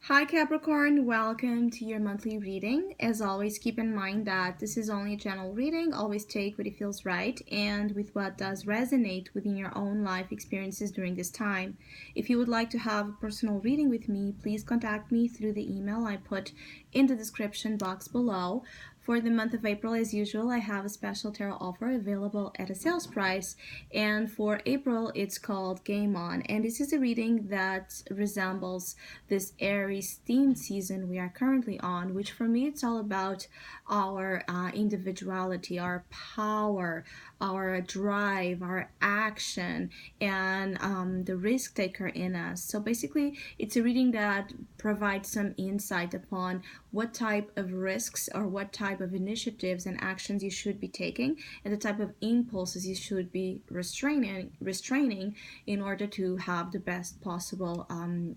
Hi Capricorn, welcome to your monthly reading. As always, keep in mind that this is only a general reading. Always take what it feels right and with what does resonate within your own life experiences during this time. If you would like to have a personal reading with me, please contact me through the email I put in the description box below. For the month of April, as usual, I have a special tarot offer available at a sales price. And for April, it's called Game On. And this is a reading that resembles this Aries themed season we are currently on, which for me, it's all about our individuality, our power, our drive, our action, and the risk taker in us. So basically, it's a reading that provides some insight upon what type of risks or what type of initiatives and actions you should be taking, and the type of impulses you should be restraining in order to have the best possible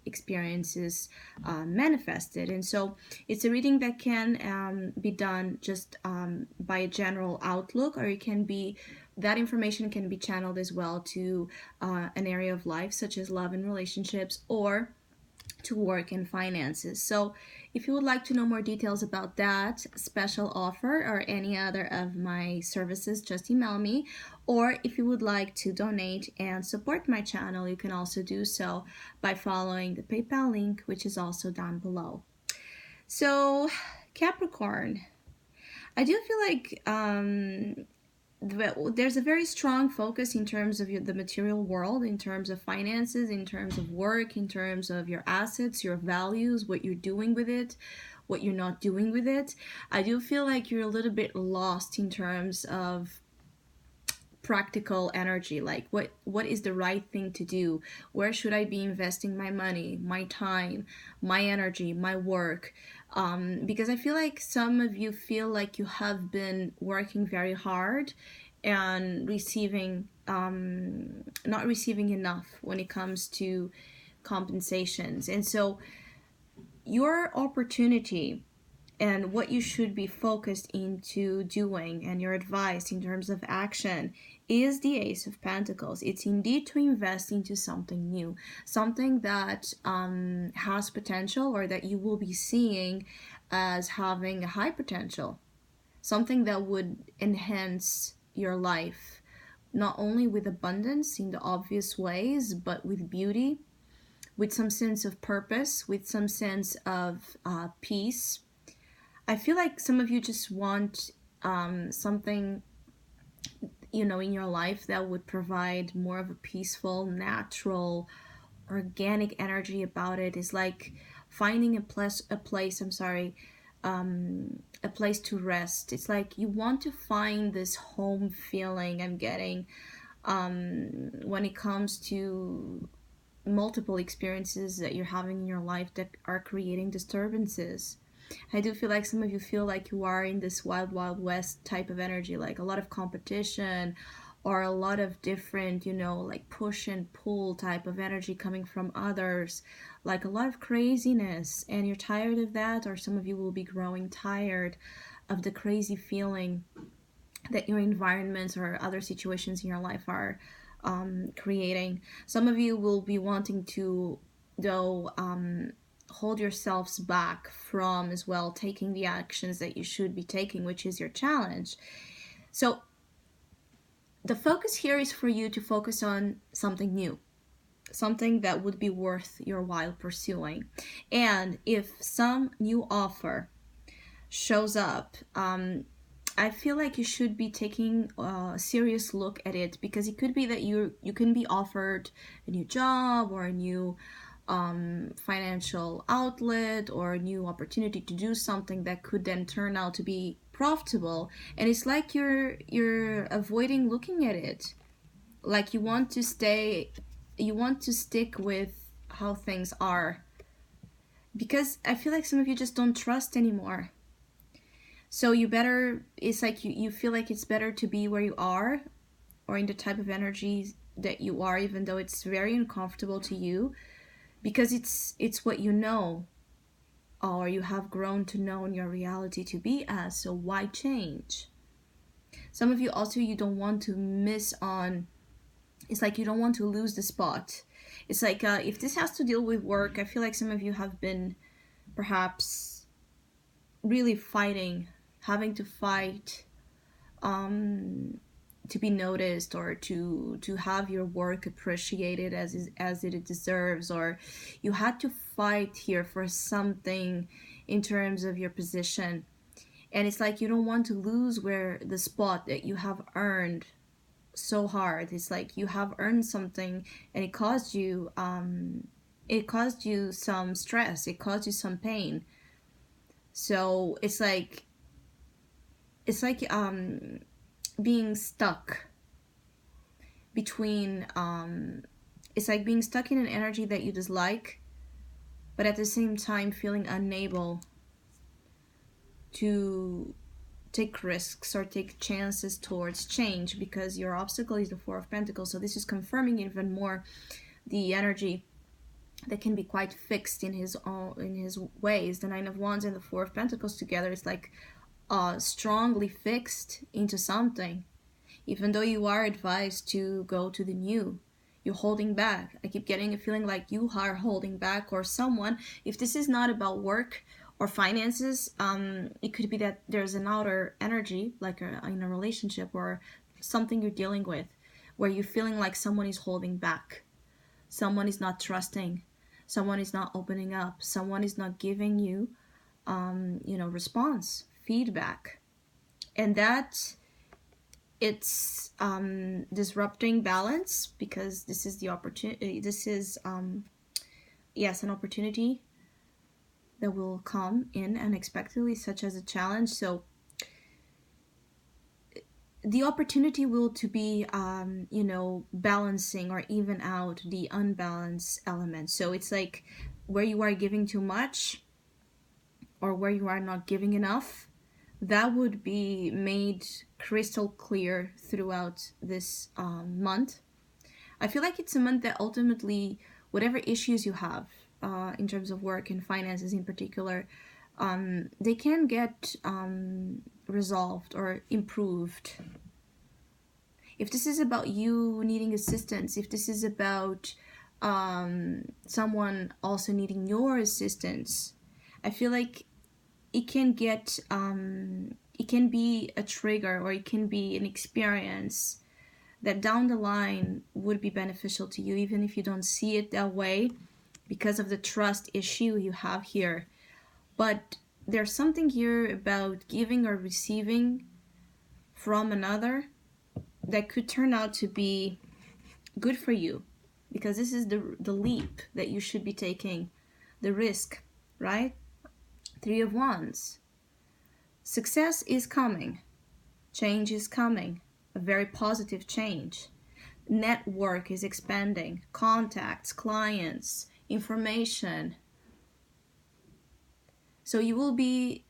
experiences manifested. And so it's a reading that can be done just by a general outlook, or it can be that information can be channeled as well to an area of life such as love and relationships, or to work and finances. So if you would like to know more details about that special offer or any other of my services, just email me. Or if you would like to donate and support my channel, you can also do so by following the PayPal link, which is also down below. So Capricorn, I do feel like there's a very strong focus in terms of the material world, in terms of finances, in terms of work, in terms of your assets, your values, what you're doing with it, what you're not doing with it. I do feel like you're a little bit lost in terms of practical energy, like what is the right thing to do, where should I be investing my money, my time, my energy, my work, because I feel like some of you feel like you have been working very hard and receiving not receiving enough when it comes to compensations. And so your opportunity and what you should be focused into doing, and your advice in terms of action, is the Ace of Pentacles. It's indeed to invest into something new, something that has potential, or that you will be seeing as having a high potential, something that would enhance your life, not only with abundance in the obvious ways, but with beauty, with some sense of purpose, with some sense of peace. I feel like some of you just want something, in your life that would provide more of a peaceful, natural, organic energy about it. Is like finding a place to rest. It's like you want to find this home feeling I'm getting when it comes to multiple experiences that you're having in your life that are creating disturbances. I do feel like some of you feel like you are in this wild, wild west type of energy, like a lot of competition or a lot of different, like push and pull type of energy coming from others, like a lot of craziness, and you're tired of that, or some of you will be growing tired of the crazy feeling that your environments or other situations in your life are creating. Some of you will be wanting to, though, hold yourselves back from as well taking the actions that you should be taking, which is your challenge. So the focus here is for you to focus on something new, something that would be worth your while pursuing. And if some new offer shows up, I feel like you should be taking a serious look at it, because it could be that you can be offered a new job, or a new financial outlet, or a new opportunity to do something that could then turn out to be profitable, and it's like you're avoiding looking at it, like you want to stick with how things are, because I feel like some of you just don't trust anymore. So it's like you feel like it's better to be where you are, or in the type of energy that you are, even though it's very uncomfortable to you, because it's what you know, or you have grown to know in your reality to be as. So why change? Some of you also, you don't want to miss on, it's like you don't want to lose the spot. It's like if this has to deal with work, I feel like some of you have been perhaps really fighting, having to fight to be noticed, or to have your work appreciated as it deserves, or you had to fight here for something in terms of your position. And it's like you don't want to lose where the spot that you have earned so hard. It's like you have earned something, and it caused you some stress, it caused you some pain. So it's like being stuck between it's like being stuck in an energy that you dislike, but at the same time feeling unable to take risks or take chances towards change, because your obstacle is the Four of Pentacles. So this is confirming even more the energy that can be quite fixed in his ways. The Nine of Wands and the Four of Pentacles together is like strongly fixed into something. Even though you are advised to go to the new, you're holding back. I keep getting a feeling like you are holding back, or someone, if this is not about work or finances, it could be that there's an outer energy, like in a relationship or something you're dealing with, where you're feeling like someone is holding back, someone is not trusting, someone is not opening up, someone is not giving you response, feedback. And that it's disrupting balance, because this is the opportunity, this is yes, an opportunity that will come in unexpectedly, such as a challenge. So the opportunity will to be balancing or even out the unbalanced elements. So it's like where you are giving too much or where you are not giving enough, that would be made crystal clear throughout this month. I feel like it's a month that ultimately, whatever issues you have in terms of work and finances in particular, they can get resolved or improved. If this is about you needing assistance, if this is about someone also needing your assistance, I feel like it can get it can be a trigger, or it can be an experience that down the line would be beneficial to you, even if you don't see it that way because of the trust issue you have here. But there's something here about giving or receiving from another that could turn out to be good for you, because this is the leap that you should be taking, the risk, right? Three of Wands. Success is coming. Change is coming. A very positive change. Network is expanding. Contacts, clients, information. So you will be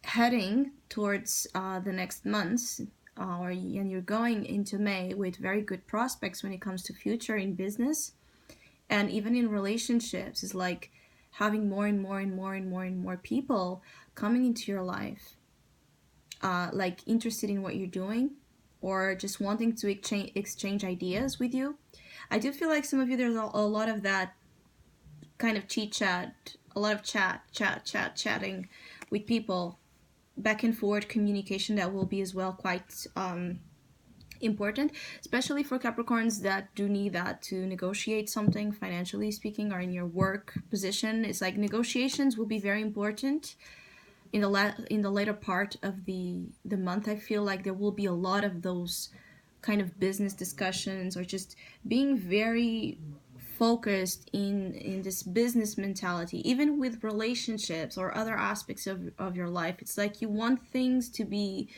heading towards the next months, and you're going into May with very good prospects when it comes to future in business, and even in relationships. It's like having more and more and more and more and more people coming into your life, like interested in what you're doing, or just wanting to exchange ideas with you. I do feel like some of you, there's a lot of that kind of chat, a lot of chatting with people, back and forth communication that will be as well quite important, especially for Capricorns that do need that to negotiate something financially speaking, or in your work position. It's like negotiations will be very important in the later part of the month. I feel like there will be a lot of those kind of business discussions, or just being very focused in this business mentality, even with relationships or other aspects of your life. It's like you want things to be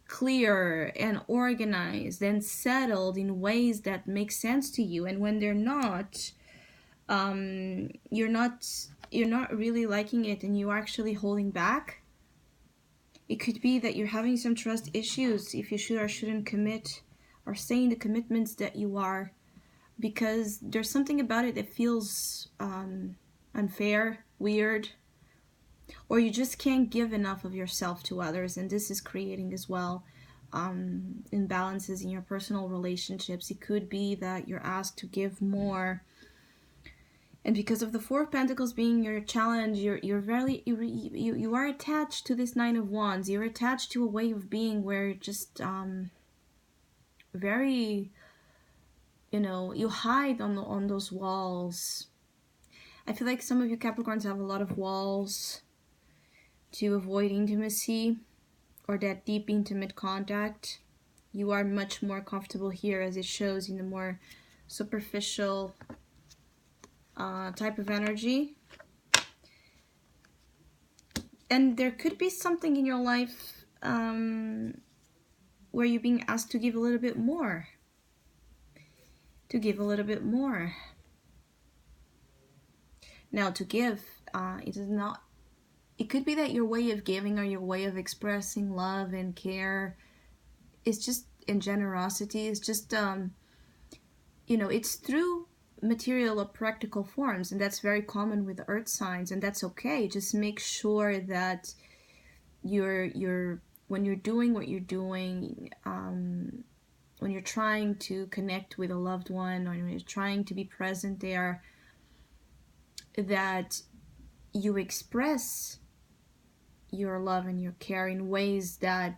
clear and organized and settled in ways that make sense to you, and when they're not, you're not really liking it, and you're actually holding back. It could be that you're having some trust issues, if you should or shouldn't commit or stay in the commitments that you are, because there's something about it that feels unfair, weird, or you just can't give enough of yourself to others, and this is creating as well imbalances in your personal relationships. It could be that you're asked to give more And because of the Four of Pentacles being your challenge, you're very you are attached to this Nine of Wands. You're attached to a way of being where you're just very, you hide on those walls. I feel like some of you Capricorns have a lot of walls to avoid intimacy or that deep intimate contact. You are much more comfortable here, as it shows in the more superficial type of energy. And there could be something in your life where you're being asked to give a little bit more. To give a little bit more. Now, to give, it is not. It could be that your way of giving or your way of expressing love and care is just in generosity. It's just, it's through material or practical forms, and that's very common with earth signs, and that's okay. Just make sure that you're when you're doing what you're doing, when you're trying to connect with a loved one, or when you're trying to be present there, that you express your love and your care in ways that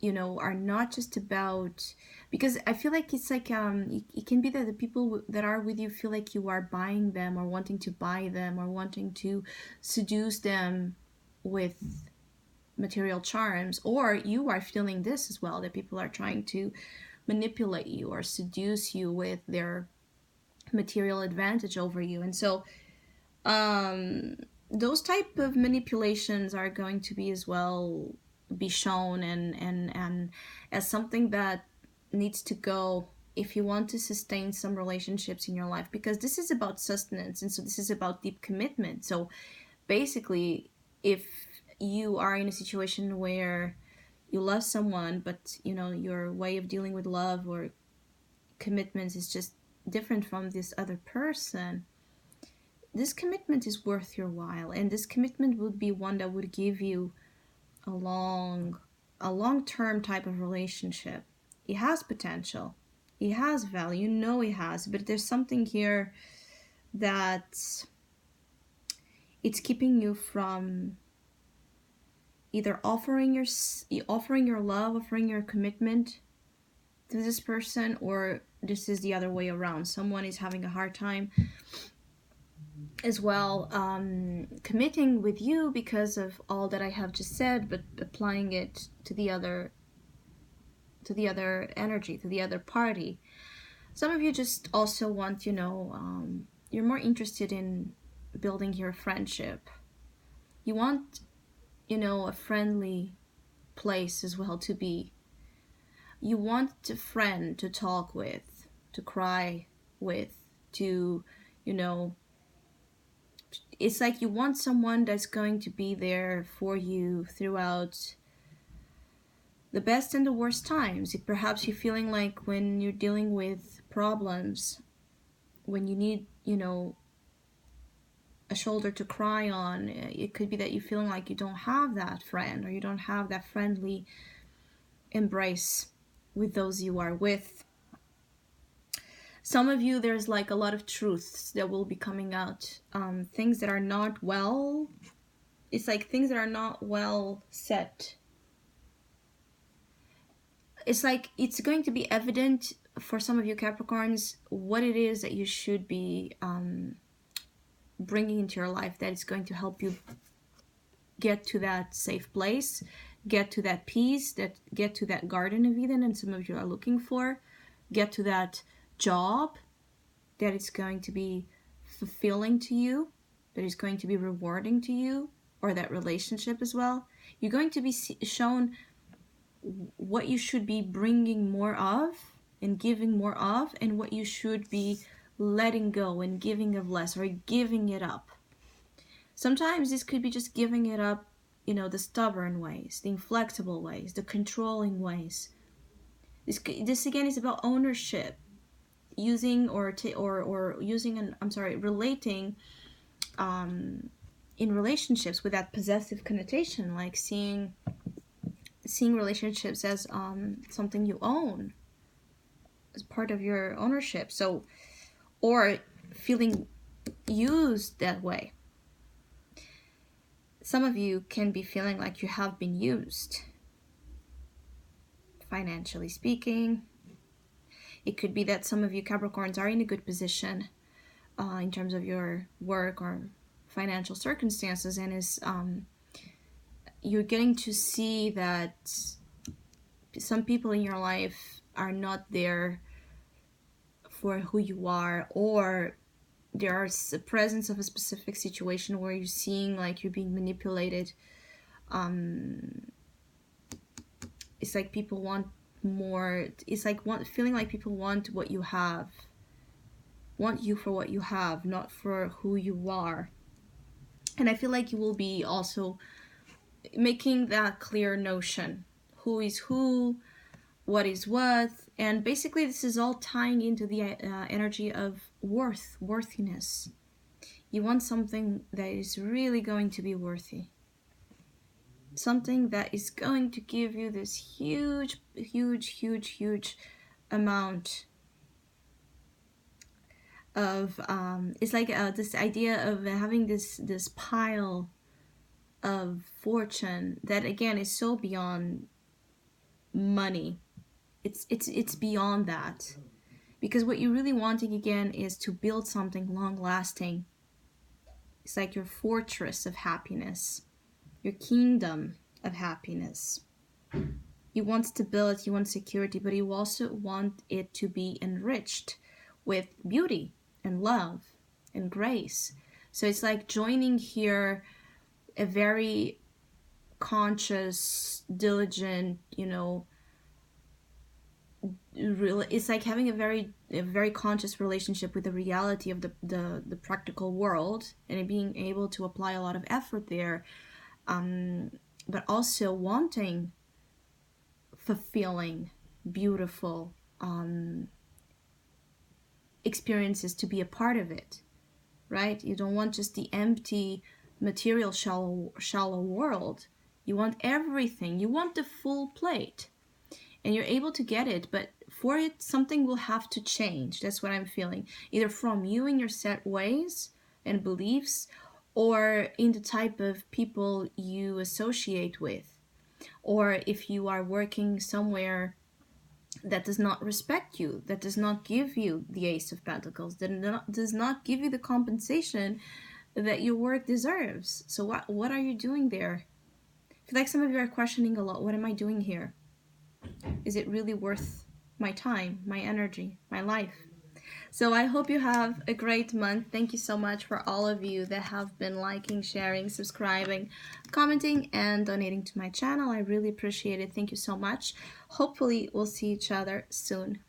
are not just about, because I feel like it's like it can be that the people that are with you feel like you are buying them or wanting to buy them or wanting to seduce them with material charms, or you are feeling this as well, that people are trying to manipulate you or seduce you with their material advantage over you. And so those type of manipulations are going to be as well be shown and as something that needs to go if you want to sustain some relationships in your life, because this is about sustenance, and so this is about deep commitment. So basically, if you are in a situation where you love someone, but your way of dealing with love or commitments is just different from this other person, this commitment is worth your while, and this commitment would be one that would give you a long-term type of relationship. It has potential, it has value, it has, but there's something here that it's keeping you from either offering your love, offering your commitment to this person, or this is the other way around. Someone is having a hard time as well committing with you because of all that I have just said, but applying it to the other energy, to the other party. Some of you just also want, you're more interested in building your friendship. You want, a friendly place as well to be. You want a friend to talk with, to cry with, to, it's like you want someone that's going to be there for you throughout the best and the worst times. Perhaps you're feeling like when you're dealing with problems, when you need, a shoulder to cry on, it could be that you're feeling like you don't have that friend, or you don't have that friendly embrace with those you are with. Some of you, there's like a lot of truths that will be coming out, things that are not well, it's like things that are not well set. It's like it's going to be evident for some of you Capricorns what it is that you should be bringing into your life that is going to help you get to that safe place, get to that peace, get to that Garden of Eden, and some of you are looking for, get to that job that is going to be fulfilling to you, that is going to be rewarding to you, or that relationship as well. You're going to be shown what you should be bringing more of and giving more of, and what you should be letting go and giving of less, or giving it up. Sometimes this could be just giving it up, the stubborn ways, the inflexible ways, the controlling ways. This again is about ownership, using relating in relationships with that possessive connotation, like seeing relationships as something you own, as part of your ownership. So, or feeling used that way. Some of you can be feeling like you have been used, financially speaking. It could be that some of you Capricorns are in a good position in terms of your work or financial circumstances, and is you're getting to see that some people in your life are not there for who you are, or there is a presence of a specific situation where you're seeing like you're being manipulated. It's like people want more. It's like feeling like people want what you have, want you for what you have, not for who you are. And I feel like you will be also making that clear notion: who is who, what is what. And basically this is all tying into the energy of worthiness. You want something that is really going to be worthy, something that is going to give you this huge amount of it's like this idea of having this pile of fortune that again is so beyond money. It's beyond that, because what you're really wanting again is to build something long lasting. It's like your fortress of happiness, your kingdom of happiness. You want stability, you want security, but you also want it to be enriched with beauty and love and grace. So it's like joining here a very conscious, diligent, it's like having a very conscious relationship with the reality of the practical world, and being able to apply a lot of effort there, but also wanting fulfilling, beautiful experiences to be a part of it, right? You don't want just the empty, material, shallow world. You want everything. You want the full plate. And you're able to get it, but for it, something will have to change. That's what I'm feeling. Either from you in your set ways and beliefs, or in the type of people you associate with. Or if you are working somewhere that does not respect you, that does not give you the Ace of Pentacles, that does not give you the compensation that your work deserves. So what are you doing there? I feel like some of you are questioning a lot. What am I doing here? Is it really worth my time, my energy, my life? So I hope you have a great month. Thank you so much for all of you that have been liking, sharing, subscribing, commenting, and donating to my channel. I really appreciate it. Thank you so much. Hopefully we'll see each other soon.